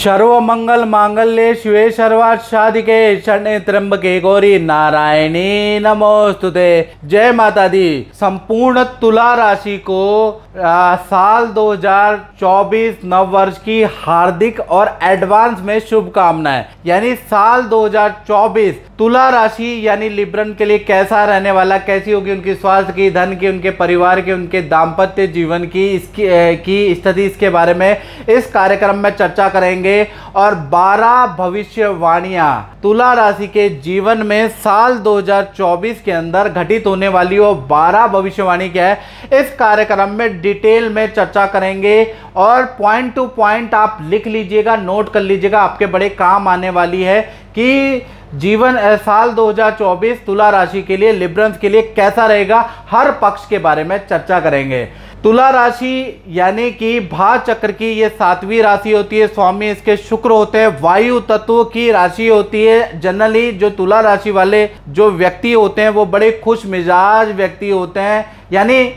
सर्वमंगल मांगल्ये शिवे सर्वार्थ साधिके शरण्ये त्र्यंबके गौरी नारायणी नमोस्तुते। जय माता दी। संपूर्ण तुला राशि को साल 2024 नव वर्ष की हार्दिक और एडवांस में शुभकामनाएं। यानी साल 2024 तुला राशि यानी लिब्रन के लिए कैसा रहने वाला, कैसी होगी उनकी स्वास्थ्य की, धन की, उनके परिवार की, उनके दाम्पत्य जीवन की स्थिति, इसके बारे में इस कार्यक्रम में चर्चा करेंगे। और 12 भविष्यवाणियां तुला राशि के जीवन में साल 2024 के अंदर घटित होने वाली वो 12 भविष्यवाणी क्या है, इस कार्यक्रम में डिटेल में चर्चा करेंगे। और पॉइंट टू पॉइंट आप लिख लीजिएगा, नोट कर लीजिएगा, आपके बड़े काम आने वाली है कि जीवन साल 2024 तुला राशि के लिए, लिब्रन्स के लिए कैसा रहेगा। हर पक्ष के बारे में चर्चा करेंगे। तुला राशि यानी कि भाव चक्र की ये 7वीं राशि होती है। स्वामी इसके शुक्र होते हैं, वायु तत्व की राशि होती है। जनरली जो तुला राशि वाले जो व्यक्ति होते हैं वो बड़े खुश मिजाज व्यक्ति होते हैं। यानी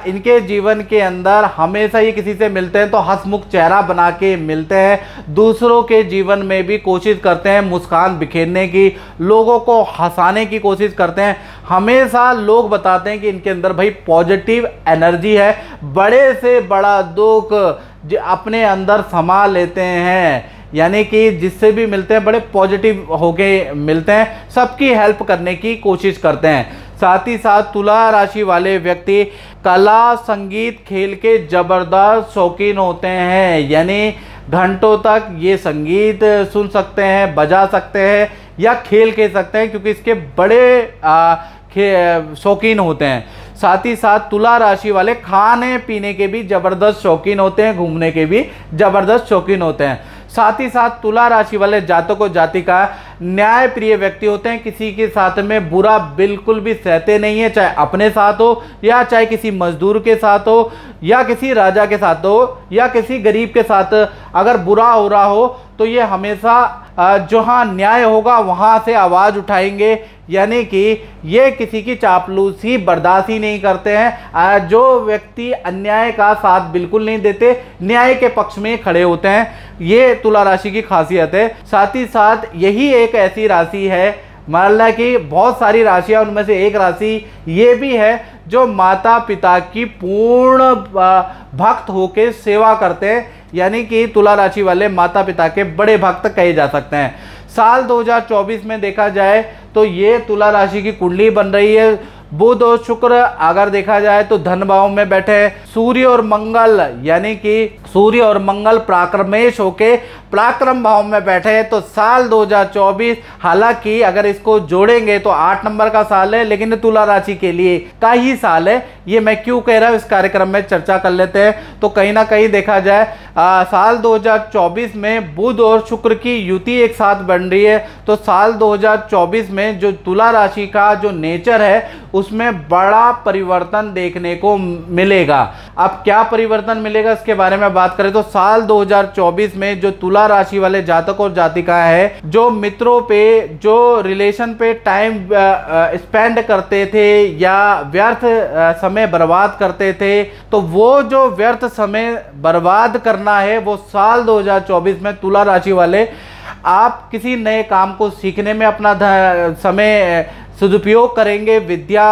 इनके जीवन के अंदर हमेशा ही किसी से मिलते हैं तो हंसमुख चेहरा बना के मिलते हैं। दूसरों के जीवन में भी कोशिश करते हैं मुस्कान बिखेरने की, लोगों को हंसाने की कोशिश करते हैं। हमेशा लोग बताते हैं कि इनके अंदर भाई पॉजिटिव एनर्जी है। बड़े से बड़ा दुख अपने अंदर समा लेते हैं। यानी कि जिससे भी मिलते हैं बड़े पॉजिटिव होके मिलते हैं, सबकी हेल्प करने की कोशिश करते हैं। साथ ही साथ तुला राशि वाले व्यक्ति कला, संगीत, खेल के जबरदस्त शौकीन होते हैं। यानी घंटों तक ये संगीत सुन सकते हैं, बजा सकते हैं या खेल खेल सकते हैं, क्योंकि इसके बड़े शौकीन होते हैं। साथ ही साथ तुला राशि वाले खाने पीने के भी जबरदस्त शौकीन होते हैं, घूमने के भी जबरदस्त शौकीन होते हैं। साथ ही साथ तुला राशि वाले जातक और जातिका न्याय प्रिय व्यक्ति होते हैं। किसी के साथ में बुरा बिल्कुल भी सहते नहीं है, चाहे अपने साथ हो या चाहे किसी मजदूर के साथ हो या किसी राजा के साथ हो या किसी गरीब के साथ अगर बुरा हो रहा हो तो ये हमेशा जहाँ न्याय होगा वहाँ से आवाज़ उठाएंगे। यानी कि ये किसी की चापलूसी बर्दाश्त ही नहीं करते हैं। जो व्यक्ति अन्याय का साथ बिल्कुल नहीं देते, न्याय के पक्ष में खड़े होते हैं। ये तुला राशि की खासियत है। साथ ही साथ यही एक ऐसी राशि है, मान ला कि बहुत सारी राशियां, उनमें से एक राशि ये भी है जो माता पिता की पूर्ण भक्त होकर सेवा करते हैं। यानी कि तुला राशि वाले माता पिता के बड़े भक्त कहे जा सकते हैं। साल 2024 में देखा जाए तो ये तुला राशि की कुंडली बन रही है। बुध और शुक्र अगर देखा जाए तो धन भाव में बैठे हैं। सूर्य और मंगल, यानी कि सूर्य और मंगल प्राक्रमेश होके पराक्रम भाव में बैठे हैं। तो साल 2024 हालांकि अगर इसको जोड़ेंगे तो 8 नंबर का साल है, लेकिन तुला राशि के लिए का ही साल है। ये मैं क्यों कह रहा हूँ, इस कार्यक्रम में चर्चा कर लेते हैं। तो कहीं ना कहीं देखा जाए साल 2024 में बुध और शुक्र की युति एक साथ बन रही है। तो साल 2024 में जो तुला राशि का जो नेचर है उसमें बड़ा परिवर्तन देखने को मिलेगा। अब क्या परिवर्तन मिलेगा इसके बारे में बात करें तो साल 2024 में जो तुला राशि वाले जातक और जातिकाएं हैं, जो मित्रों पे, जो रिलेशन पे टाइम स्पेंड करते थे या व्यर्थ समय बर्बाद करते थे, तो वो जो व्यर्थ समय बर्बाद करना है वो साल 2024 में तुला राशि वाले आप किसी नए काम को सीखने में अपना समय सदुपयोग करेंगे। विद्या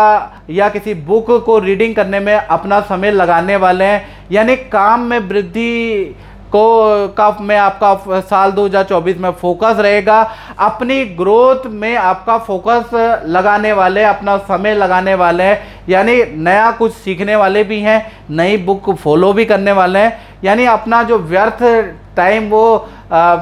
या किसी बुक को रीडिंग करने में अपना समय लगाने वाले हैं। यानी काम में वृद्धि में आपका साल 2024 में फोकस रहेगा। अपनी ग्रोथ में आपका फोकस लगाने वाले, अपना समय लगाने वाले हैं। यानी नया कुछ सीखने वाले भी हैं, नई बुक फॉलो भी करने वाले हैं। यानी अपना जो व्यर्थ टाइम वो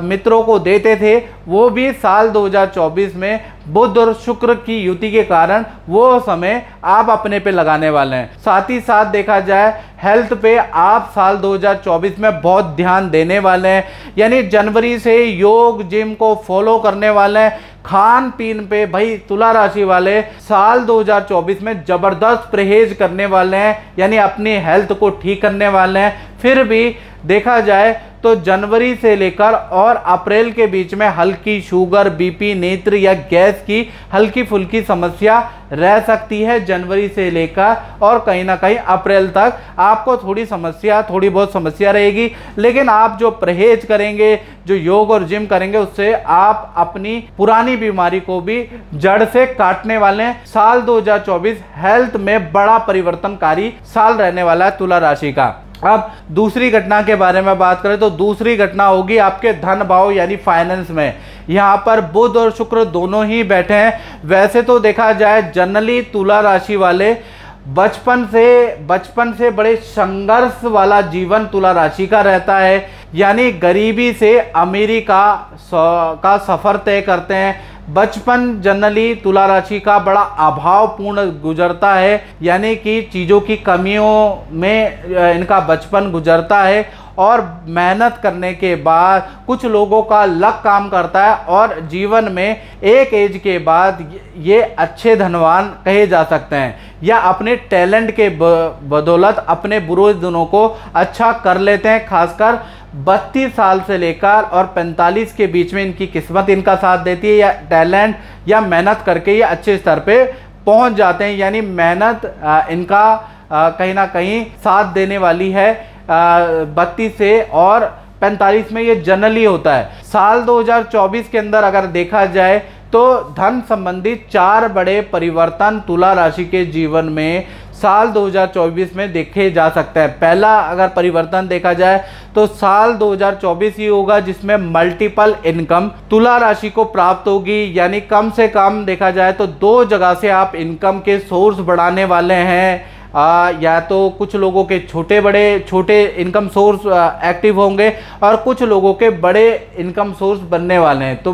मित्रों को देते थे वो भी साल 2024 में बुध और शुक्र की युति के कारण वो समय आप अपने पे लगाने वाले हैं। साथ ही साथ देखा जाए हेल्थ पे आप साल 2024 में बहुत ध्यान देने वाले हैं। यानी जनवरी से योग जिम को फॉलो करने वाले हैं। खान पीन पे भाई तुला राशि वाले साल 2024 में जबरदस्त परहेज करने वाले हैं। यानी अपनी हेल्थ को ठीक करने वाले हैं। फिर भी देखा जाए तो जनवरी से लेकर और अप्रैल के बीच में हल्की शुगर, बीपी, नेत्र या गैस की हल्की फुल्की समस्या रह सकती है जनवरी से लेकर, और कहीं ना कहीं अप्रैल तक आपको थोड़ी बहुत समस्या रहेगी। लेकिन आप जो परहेज करेंगे, जो योग और जिम करेंगे, उससे आप अपनी पुरानी बीमारी को भी जड़ से काटने वाले हैं। साल 2024 हेल्थ में बड़ा परिवर्तनकारी साल रहने वाला है तुला राशि का। अब दूसरी घटना के बारे में बात करें तो दूसरी घटना होगी आपके धन भाव यानी फाइनेंस में। यहाँ पर बुध और शुक्र दोनों ही बैठे हैं। वैसे तो देखा जाए जनरली तुला राशि वाले बचपन से बड़े संघर्ष वाला जीवन तुला राशि का रहता है, यानी गरीबी से अमीरी का सफर तय करते हैं। बचपन जनरली तुला राशि का बड़ा अभावपूर्ण गुजरता है, यानी कि चीज़ों की कमियों में इनका बचपन गुजरता है, और मेहनत करने के बाद कुछ लोगों का लक काम करता है और जीवन में एक एज के बाद ये अच्छे धनवान कहे जा सकते हैं, या अपने टैलेंट के बदौलत अपने बुरे दिनों को अच्छा कर लेते हैं। खासकर 32 साल से लेकर और 45 के बीच में इनकी किस्मत इनका साथ देती है, या टैलेंट या मेहनत करके ये अच्छे स्तर पे पहुंच जाते हैं, यानी मेहनत इनका कहीं ना कहीं साथ देने वाली है। 32 से और 45 में ये जनरली होता है। साल 2024 के अंदर अगर देखा जाए तो धन संबंधित 4 बड़े परिवर्तन तुला राशि के जीवन में साल 2024 में देखे जा सकते हैं। पहला अगर परिवर्तन देखा जाए तो साल 2024 ही होगा जिसमें मल्टीपल इनकम तुला राशि को प्राप्त होगी, यानी कम से कम देखा जाए तो 2 जगह से आप इनकम के सोर्स बढ़ाने वाले हैं। या तो कुछ लोगों के छोटे इनकम सोर्स एक्टिव होंगे और कुछ लोगों के बड़े इनकम सोर्स बनने वाले हैं। तो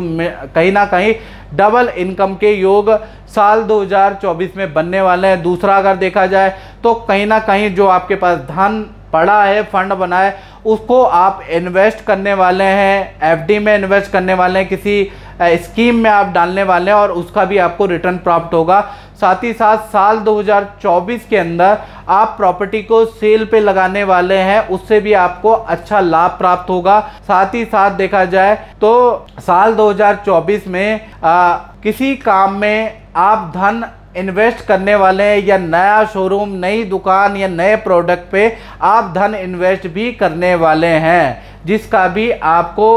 कहीं ना कहीं डबल इनकम के योग साल 2024 में बनने वाले हैं। दूसरा अगर देखा जाए तो कहीं ना कहीं जो आपके पास धन पड़ा है, फंड बना है, उसको आप इन्वेस्ट करने वाले हैं, एफडी में इन्वेस्ट करने वाले हैं, किसी स्कीम में आप डालने वाले हैं और उसका भी आपको रिटर्न प्राप्त होगा। साथ ही साथ साल 2024 के अंदर आप प्रॉपर्टी को सेल पे लगाने वाले हैं, उससे भी आपको अच्छा लाभ प्राप्त होगा। साथ ही साथ देखा जाए तो साल 2024 में किसी काम में आप धन इन्वेस्ट करने वाले हैं, या नया शोरूम, नई दुकान या नए प्रोडक्ट पे आप धन इन्वेस्ट भी करने वाले हैं, जिसका भी आपको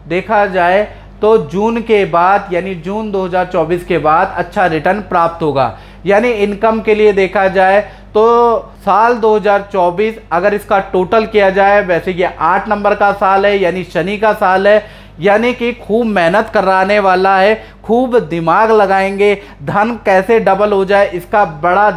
देखा जाए तो जून के बाद यानी जून 2024 के बाद अच्छा रिटर्न प्राप्त होगा। यानी इनकम के लिए देखा जाए तो साल 2024 अगर इसका टोटल किया जाए, वैसे ये 8 नंबर का साल है, यानी शनि का साल है, यानी कि खूब मेहनत कराने वाला है, खूब दिमाग लगाएंगे, धन कैसे डबल हो जाए इसका बड़ा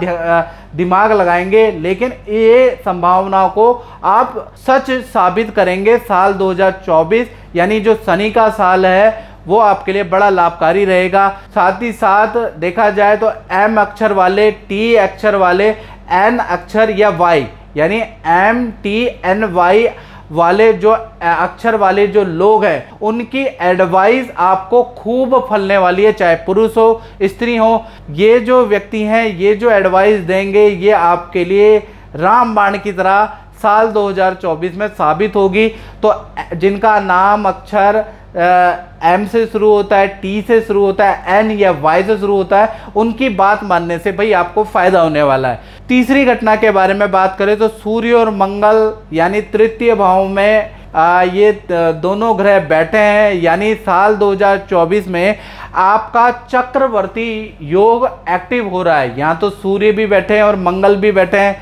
दिमाग लगाएंगे, लेकिन ये संभावनाओं को आप सच साबित करेंगे। साल 2024 यानी जो शनि का साल है वो आपके लिए बड़ा लाभकारी रहेगा। साथ ही साथ देखा जाए तो एम अक्षर वाले, टी अक्षर वाले, एन अक्षर या वाई यानी MTNY वाले जो अक्षर वाले जो लोग हैं उनकी एडवाइस आपको खूब फलने वाली है, चाहे पुरुष हो स्त्री हो। ये जो व्यक्ति हैं ये जो एडवाइस देंगे ये आपके लिए रामबाण की तरह साल 2024 में साबित होगी। तो जिनका नाम अक्षर एम से शुरू होता है, टी से शुरू होता है, एन या वाई से शुरू होता है, उनकी बात मानने से भाई आपको फायदा होने वाला है। तीसरी घटना के बारे में बात करें तो सूर्य और मंगल यानी तृतीय भाव में ये दोनों ग्रह बैठे हैं, यानी साल 2024 में आपका चक्रवर्ती योग एक्टिव हो रहा है। यहाँ तो सूर्य भी बैठे हैं और मंगल भी बैठे हैं,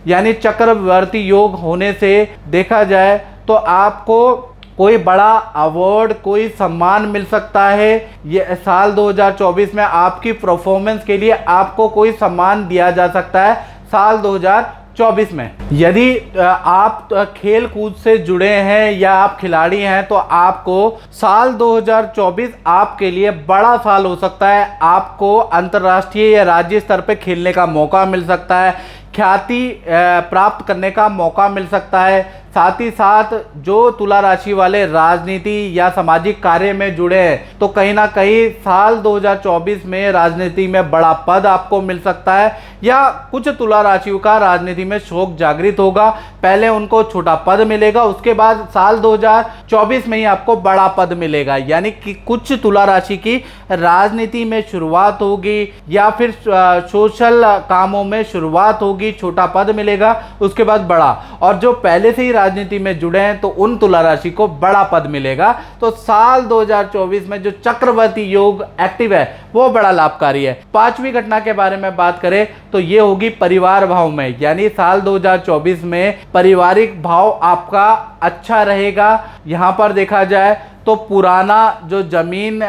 यानी चक्रवर्ती योग होने से देखा जाए तो आपको कोई बड़ा अवार्ड, कोई सम्मान मिल सकता है। ये साल 2024 में आपकी परफॉर्मेंस के लिए आपको कोई सम्मान दिया जा सकता है साल 2024 में। यदि आप खेल कूद से जुड़े हैं या आप खिलाड़ी हैं तो आपको साल 2024 आपके लिए बड़ा साल हो सकता है। आपको अंतर्राष्ट्रीय या राज्य स्तर पर खेलने का मौका मिल सकता है, ख्याति प्राप्त करने का मौका मिल सकता है। साथ ही साथ जो तुला राशि वाले राजनीति या सामाजिक कार्य में जुड़े हैं तो कहीं ना कहीं साल 2024 में राजनीति में बड़ा पद आपको मिल सकता है, या कुछ तुला राशियों का राजनीति में शौक जागृत होगा। पहले उनको छोटा पद मिलेगा, उसके बाद साल 2024 में ही आपको बड़ा पद मिलेगा। यानी कि कुछ तुला राशि की राजनीति में शुरुआत होगी या फिर सोशल कामों में शुरुआत होगी, छोटा पद मिलेगा, उसके बाद बड़ा। और जो पहले से ही राजनीति में जुड़े हैं तो उन तुला राशि को बड़ा पद मिलेगा। तो साल 2024 में जो चक्रवर्ती योग एक्टिव है वो बड़ा लाभकारी है। पांचवी घटना के बारे में बात करें तो ये होगी परिवार भाव में, यानी साल 2024 में पारिवारिक भाव आपका अच्छा रहेगा। यहां पर देखा जाए तो पुराना जो जमीन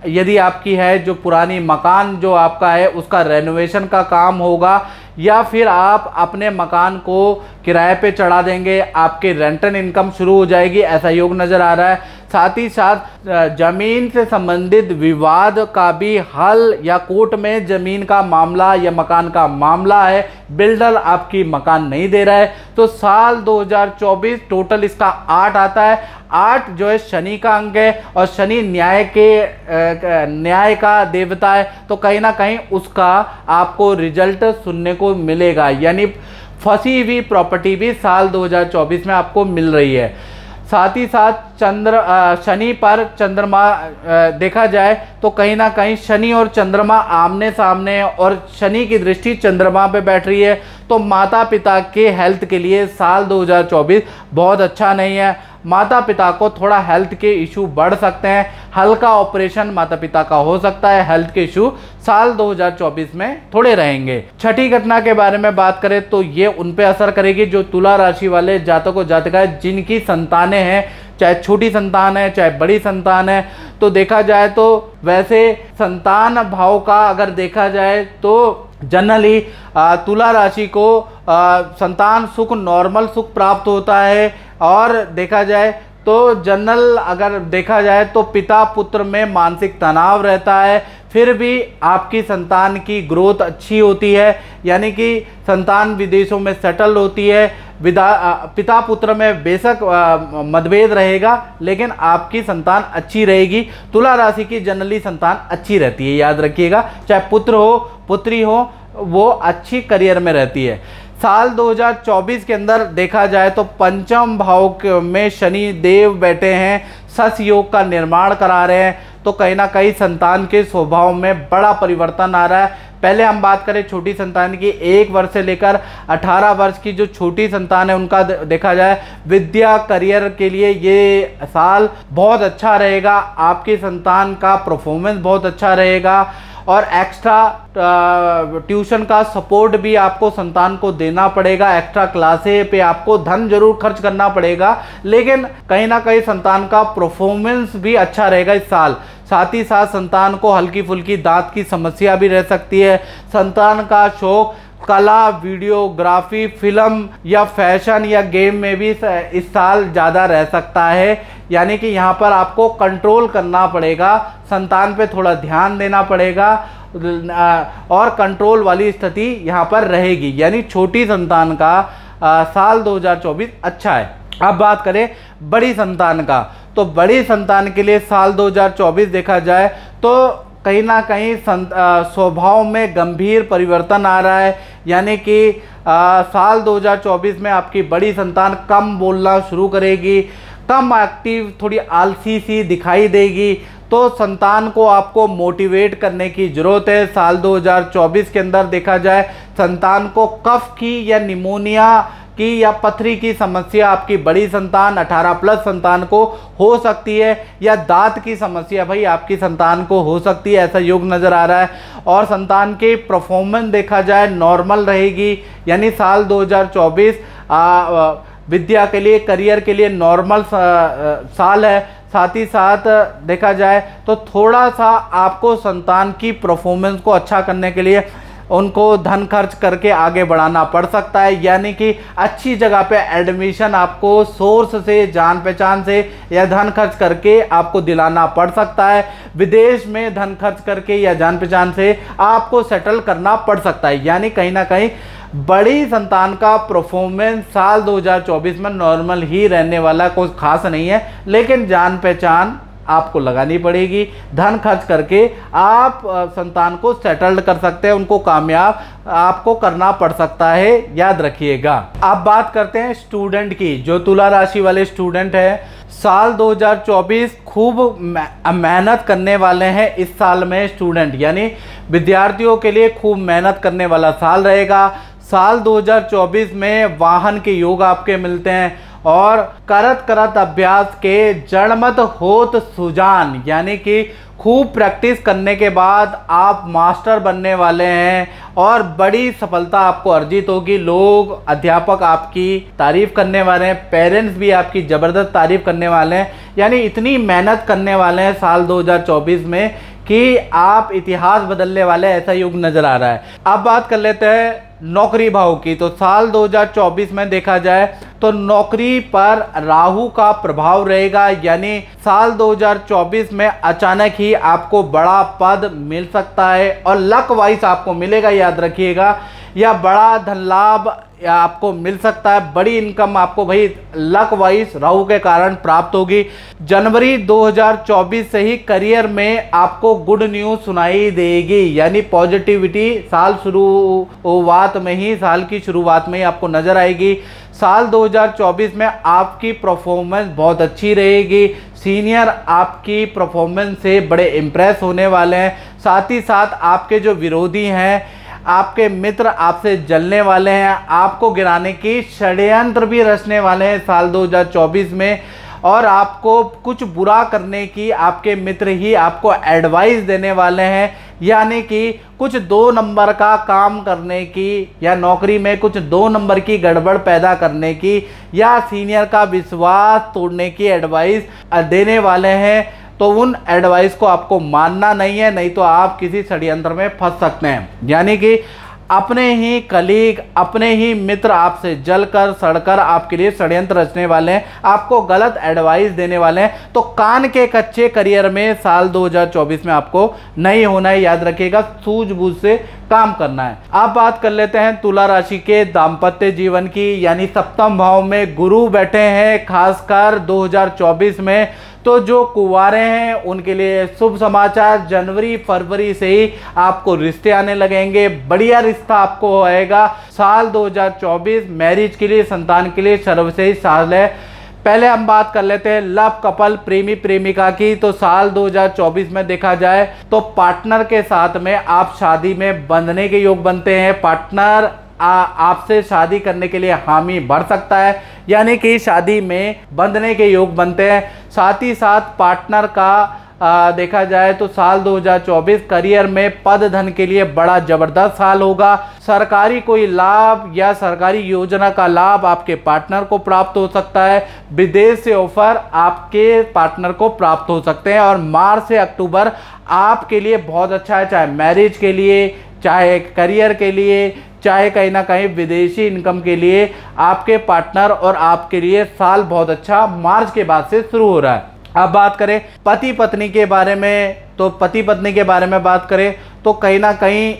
यदि आपकी है, जो पुरानी मकान जो आपका है उसका रेनोवेशन का काम होगा, या फिर आप अपने मकान को किराए पे चढ़ा देंगे, आपके रेंटल इनकम शुरू हो जाएगी, ऐसा योग नज़र आ रहा है। साथ ही साथ जमीन से संबंधित विवाद का भी हल, या कोर्ट में जमीन का मामला या मकान का मामला है, बिल्डर आपकी मकान नहीं दे रहा है, तो साल 2024 टोटल इसका 8 आता है। 8 जो है शनि का अंक है और शनि न्याय का देवता है, तो कहीं ना कहीं उसका आपको रिजल्ट सुनने को मिलेगा। यानी फंसी हुई प्रॉपर्टी भी साल 2024 में आपको मिल रही है। साथ ही साथ शनि पर चंद्रमा देखा जाए तो कहीं ना कहीं शनि और चंद्रमा आमने सामने है और शनि की दृष्टि चंद्रमा पे बैठ रही है, तो माता पिता के हेल्थ के लिए साल 2024 बहुत अच्छा नहीं है। माता पिता को थोड़ा हेल्थ के इशू बढ़ सकते हैं, हल्का ऑपरेशन माता पिता का हो सकता है, हेल्थ के इशू साल 2024 में थोड़े रहेंगे। छठी घटना के बारे में बात करें तो ये उन पे असर करेगी जो तुला राशि वाले जातकों जातिकाएं जिनकी संतानें हैं, चाहे छोटी संतान है चाहे बड़ी संतान है। तो देखा जाए तो वैसे संतान भाव का अगर देखा जाए तो जनरली तुला राशि को संतान सुख, नॉर्मल सुख प्राप्त होता है। और देखा जाए तो जनरल अगर देखा जाए तो पिता पुत्र में मानसिक तनाव रहता है, फिर भी आपकी संतान की ग्रोथ अच्छी होती है, यानी कि संतान विदेशों में सेटल होती है। पिता पुत्र में बेशक मतभेद रहेगा लेकिन आपकी संतान अच्छी रहेगी। तुला राशि की जनरली संतान अच्छी रहती है, याद रखिएगा, चाहे पुत्र हो पुत्री हो, वो अच्छी करियर में रहती है। साल 2024 के अंदर देखा जाए तो पंचम भाव में शनि देव बैठे हैं, सस योग का निर्माण करा रहे हैं, तो कहीं ना कहीं संतान के स्वभाव में बड़ा परिवर्तन आ रहा है। पहले हम बात करें छोटी संतान की, 1 वर्ष से लेकर 18 वर्ष की जो छोटी संतान है उनका देखा जाए विद्या करियर के लिए ये साल बहुत अच्छा रहेगा। आपकी संतान का परफॉर्मेंस बहुत अच्छा रहेगा और एक्स्ट्रा ट्यूशन का सपोर्ट भी आपको संतान को देना पड़ेगा। एक्स्ट्रा क्लासे पे आपको धन जरूर खर्च करना पड़ेगा, लेकिन कहीं ना कहीं संतान का परफॉर्मेंस भी अच्छा रहेगा इस साल। साथ ही साथ संतान को हल्की फुल्की दांत की समस्या भी रह सकती है। संतान का शौक कला, वीडियोग्राफी, फिल्म या फैशन या गेम में भी इस साल ज़्यादा रह सकता है, यानी कि यहाँ पर आपको कंट्रोल करना पड़ेगा, संतान पे थोड़ा ध्यान देना पड़ेगा और कंट्रोल वाली स्थिति यहाँ पर रहेगी। यानी छोटी संतान का साल 2024 अच्छा है। अब बात करें बड़ी संतान का, तो बड़ी संतान के लिए साल 2024 देखा जाए तो कहीं ना कहीं स्वभाव में गंभीर परिवर्तन आ रहा है, यानी कि साल 2024 में आपकी बड़ी संतान कम बोलना शुरू करेगी, कम एक्टिव, थोड़ी आलसी सी दिखाई देगी, तो संतान को आपको मोटिवेट करने की ज़रूरत है। साल 2024 के अंदर देखा जाए संतान को कफ की या निमोनिया की या पथरी की समस्या आपकी बड़ी संतान 18+ संतान को हो सकती है, या दांत की समस्या भाई आपकी संतान को हो सकती है, ऐसा योग नज़र आ रहा है। और संतान की परफॉर्मेंस देखा जाए नॉर्मल रहेगी, यानी साल 2024 विद्या के लिए, करियर के लिए नॉर्मल साल है। साथ ही साथ देखा जाए तो थोड़ा सा आपको संतान की परफॉर्मेंस को अच्छा करने के लिए उनको धन खर्च करके आगे बढ़ाना पड़ सकता है, यानी कि अच्छी जगह पे एडमिशन आपको सोर्स से, जान पहचान से या धन खर्च करके आपको दिलाना पड़ सकता है। विदेश में धन खर्च करके या जान पहचान से आपको सेटल करना पड़ सकता है, यानी कहीं ना कहीं बड़ी संतान का परफॉर्मेंस साल 2024 में नॉर्मल ही रहने वाला, कोई खास नहीं है, लेकिन जान पहचान आपको लगानी पड़ेगी। धन खर्च करके आप संतान को सेटल्ड कर सकते हैं, उनको कामयाब आपको करना पड़ सकता है, याद रखिएगा। अब बात करते हैं स्टूडेंट की। जो तुला राशि वाले स्टूडेंट हैं, साल 2024 खूब मेहनत करने वाले हैं। इस साल में स्टूडेंट यानी विद्यार्थियों के लिए खूब मेहनत करने वाला साल रहेगा। साल 2024 में वाहन के योग आपके मिलते हैं और करत करत अभ्यास के जड़मत होत सुजान, यानी कि खूब प्रैक्टिस करने के बाद आप मास्टर बनने वाले हैं और बड़ी सफलता आपको अर्जित होगी। लोग, अध्यापक आपकी तारीफ करने वाले हैं, पेरेंट्स भी आपकी ज़बरदस्त तारीफ करने वाले हैं, यानी इतनी मेहनत करने वाले हैं साल 2024 में कि आप इतिहास बदलने वाले, ऐसा युग नज़र आ रहा है। अब बात कर लेते हैं नौकरी भाव की। तो साल 2024 में देखा जाए तो नौकरी पर राहु का प्रभाव रहेगा, यानी साल 2024 में अचानक ही आपको बड़ा पद मिल सकता है और लक वाइज आपको मिलेगा, याद रखिएगा, या बड़ा धन लाभ आपको मिल सकता है। बड़ी इनकम आपको भाई लक वाइज राहु के कारण प्राप्त होगी। जनवरी 2024 से ही करियर में आपको गुड न्यूज़ सुनाई देगी, यानी पॉजिटिविटी साल शुरुआत में ही, साल की शुरुआत में ही आपको नजर आएगी। साल 2024 में आपकी परफॉर्मेंस बहुत अच्छी रहेगी। सीनियर आपकी परफॉर्मेंस से बड़े इम्प्रेस होने वाले हैं। साथ ही साथ आपके जो विरोधी हैं, आपके मित्र आपसे जलने वाले हैं, आपको गिराने की षड्यंत्र भी रचने वाले हैं साल 2024 में, और आपको कुछ बुरा करने की आपके मित्र ही आपको एडवाइस देने वाले हैं, यानी कि कुछ 2 नंबर का काम करने की या नौकरी में कुछ 2 नंबर की गड़बड़ पैदा करने की या सीनियर का विश्वास तोड़ने की एडवाइस देने वाले हैं। तो उन एडवाइस को आपको मानना नहीं है, नहीं तो आप किसी षड्यंत्र में फंस सकते हैं। यानी कि अपने ही कलीग, अपने ही मित्र आपसे जलकर सड़कर आपके लिए षड्यंत्र रचने वाले हैं, आपको गलत एडवाइस देने वाले हैं। तो कान के कच्चे करियर में साल 2024 में आपको नहीं होना है, याद रखिएगा, सूझबूझ से काम करना है। अब बात कर लेते हैं तुला राशि के दाम्पत्य जीवन की, यानी सप्तम भाव में गुरु बैठे हैं खासकर 2024 में। तो जो कुंवारे हैं उनके लिए शुभ समाचार, जनवरी फरवरी से ही आपको रिश्ते आने लगेंगे, बढ़िया रिश्ता आपको आएगा। साल 2024 मैरिज के लिए, संतान के लिए सर्वश्रेष्ठ साल है। पहले हम बात कर लेते हैं लव कपल, प्रेमी प्रेमिका की। तो साल 2024 में देखा जाए तो पार्टनर के साथ में आप शादी में बंधने के योग बनते हैं। पार्टनर आपसे शादी करने के लिए हामी भर सकता है, यानी कि शादी में बंधने के योग बनते हैं। साथ ही साथ पार्टनर का देखा जाए तो साल 2024 करियर में पद धन के लिए बड़ा जबरदस्त साल होगा। सरकारी कोई लाभ या सरकारी योजना का लाभ आपके पार्टनर को प्राप्त हो सकता है। विदेश से ऑफर आपके पार्टनर को प्राप्त हो सकते हैं। और मार्च से अक्टूबर आपके लिए बहुत अच्छा है, चाहे मैरिज के लिए, चाहे करियर के लिए, चाहे कहीं ना कहीं विदेशी इनकम के लिए। आपके पार्टनर और आपके लिए साल बहुत अच्छा मार्च के बाद से शुरू हो रहा है। अब बात करें पति पत्नी के बारे में, तो पति पत्नी के बारे में बात करें तो कहीं ना कहीं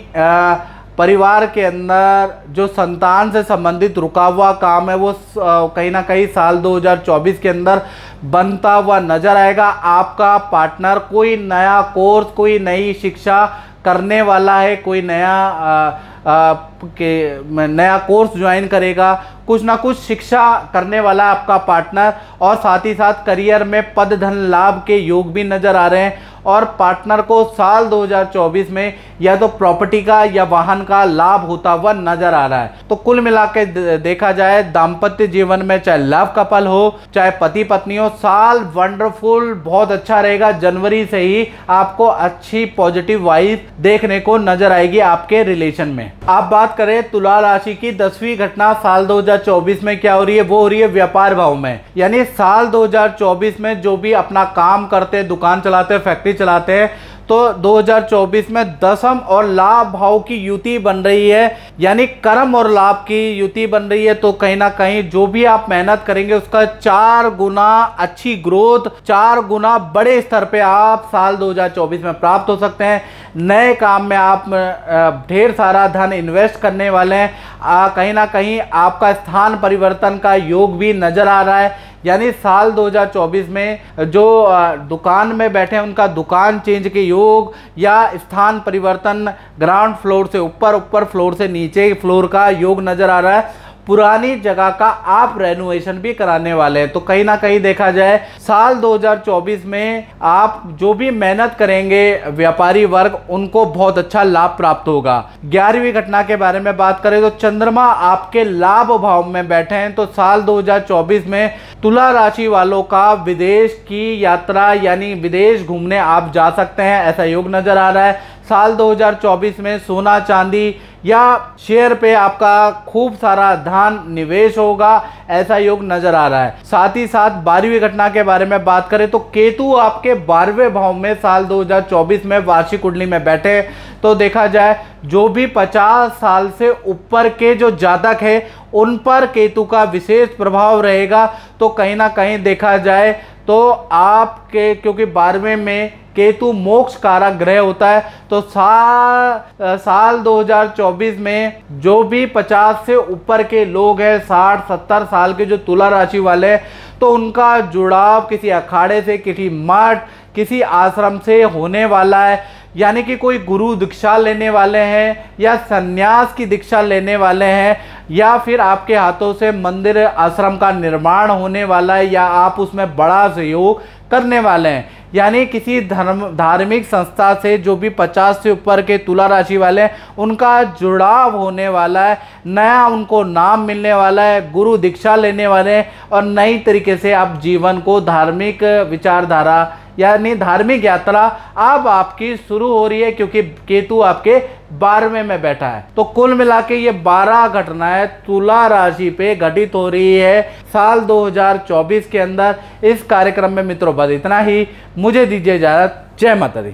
परिवार के अंदर जो संतान से संबंधित रुका हुआ काम है वो कहीं ना कहीं साल 2024 के अंदर बनता हुआ नजर आएगा। आपका पार्टनर कोई नया कोर्स, कोई नई शिक्षा करने वाला है, कोई नया कोर्स ज्वाइन करेगा, कुछ ना कुछ शिक्षा करने वाला आपका पार्टनर। और साथ ही साथ करियर में पद धन लाभ के योग भी नजर आ रहे हैं। और पार्टनर को साल 2024 में या तो प्रॉपर्टी का या वाहन का लाभ होता हुआ नजर आ रहा है। तो कुल मिला के देखा जाए दाम्पत्य जीवन में चाहे लव कपल हो चाहे पति पत्नी हो, साल वंडरफुल बहुत अच्छा रहेगा। जनवरी से ही आपको अच्छी पॉजिटिव वाइब देखने को नजर आएगी आपके रिलेशन में। आप बात करें तुला राशि की 10वीं घटना साल 2024 में क्या हो रही है, वो हो रही है व्यापार भाव में। यानी साल 2024 में जो भी अपना काम करते, दुकान चलाते, फैक्ट्री चलाते हैं, तो 2024 में दशम और लाभ भाव की युति बन रही है, यानी कर्म और लाभ की युति बन रही है। तो कहीं ना कहीं जो भी आप मेहनत करेंगे उसका 4 गुना अच्छी ग्रोथ, 4 गुना बड़े स्तर पे आप साल 2024 में प्राप्त हो सकते हैं। नए काम में आप ढेर सारा धन इन्वेस्ट करने वाले हैं। कहीं ना कहीं आपका स्थान परिवर्तन का योग भी नजर आ रहा है। यानी साल 2024 में जो दुकान में बैठे हैं उनका दुकान चेंज के योग या स्थान परिवर्तन, ग्राउंड फ्लोर से ऊपर, ऊपर फ्लोर से नीचे फ्लोर का योग नजर आ रहा है। पुरानी जगह का आप रेनोवेशन भी कराने वाले हैं। तो कहीं ना कहीं देखा जाए साल 2024 में आप जो भी मेहनत करेंगे व्यापारी वर्ग, उनको बहुत अच्छा लाभ प्राप्त होगा। 11वीं घटना के बारे में बात करें तो चंद्रमा आपके लाभ भाव में बैठे हैं। तो साल 2024 में तुला राशि वालों का विदेश की यात्रा यानी विदेश घूमने आप जा सकते हैं, ऐसा योग नजर आ रहा है। साल 2024 में सोना चांदी या शेयर पे आपका खूब सारा धन निवेश होगा, ऐसा योग नजर आ रहा है। साथ ही साथ 12वीं घटना के बारे में बात करें तो केतु आपके 12वें भाव में साल 2024 में वार्षिक कुंडली में बैठे। तो देखा जाए जो भी 50 साल से ऊपर के जो जातक है उन पर केतु का विशेष प्रभाव रहेगा। तो कहीं ना कहीं देखा जाए तो आपके, क्योंकि 12वें में केतु मोक्ष कारक ग्रह होता है, तो साल 2024 में जो भी 50 से ऊपर के लोग हैं, 60-70 साल के जो तुला राशि वाले हैं, तो उनका जुड़ाव किसी अखाड़े से, किसी मठ, किसी आश्रम से होने वाला है। यानी कि कोई गुरु दीक्षा लेने वाले हैं या सन्यास की दीक्षा लेने वाले हैं, या फिर आपके हाथों से मंदिर आश्रम का निर्माण होने वाला है, या आप उसमें बड़ा सहयोग करने वाले हैं। यानी किसी धार्मिक संस्था से जो भी 50 से ऊपर के तुला राशि वाले हैं उनका जुड़ाव होने वाला है, नया उनको नाम मिलने वाला है, गुरु दीक्षा लेने वाले हैं, और नई तरीके से आप जीवन को धार्मिक विचारधारा यानी धार्मिक यात्रा अब आपकी शुरू हो रही है, क्योंकि केतु आपके 12वें में बैठा है। तो कुल मिला के ये 12 घटनाएं तुला राशि पे घटित हो रही है साल 2024 के अंदर। इस कार्यक्रम में मित्रों बस इतना ही, मुझे दीजिए इजाजत। जय माता दी।